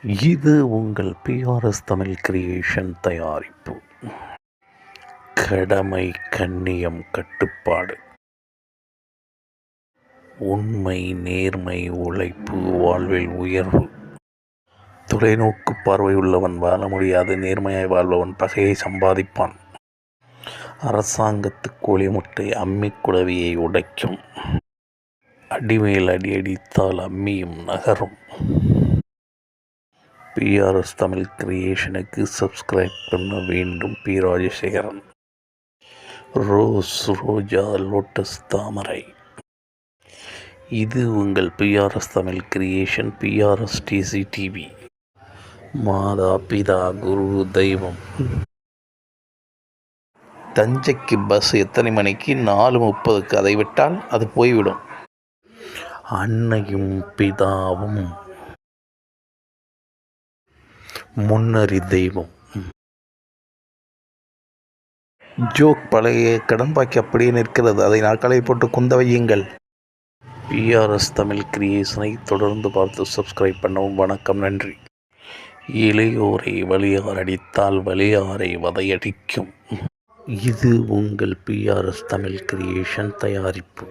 இது உங்கள் PRS Tamil creation தயாரிப்பு. கடமை, கண்ணியம், கட்டுப்பாடு, உண்மை, நேர்மை, உழைப்பு, வாழ்வில் உயர்வு. தொலைநோக்கு பார்வை உள்ளவன் வாழ முடியாது. நேர்மையாய் வாழ்பவன் பகையை சம்பாதிப்பான். அரசாங்கத்து கோழி முட்டை அம்மி குடவியை உடைக்கும். அடிமேல் அடி அடித்தால் அம்மியும் நகரும். பிஆர்எஸ் தமிழ் கிரியேஷனுக்கு சப்ஸ்கிரைப் பண்ண வேண்டும். பி. ராஜசேகரன். ரோஸ், ரோஜா, லோட்டஸ், தாமரை. இது உங்கள் PRS Tamil creation. PRS TC TV. மாதா, பிதா, குரு, தெய்வம். தஞ்சைக்கு பஸ் எத்தனை மணிக்கு? 4:30. அதை விட்டால் அது போய்விடும். அன்னையும் பிதாவும் முன்னறி தெய்வம். ஜோக். பழைய கடன் பாக்கி அப்படியே நிற்கிறது. அதை நாட்களை போட்டு குந்த வையுங்கள். பிஆர்எஸ் தமிழ் கிரியேஷனை தொடர்ந்து பார்த்து சப்ஸ்கிரைப் பண்ணவும். வணக்கம், நன்றி. இளையோரை வலியார் அடித்தால் வலியாரை வதையடிக்கும். இது உங்கள் பிஆர்எஸ் தமிழ் கிரியேஷன் தயாரிப்பு.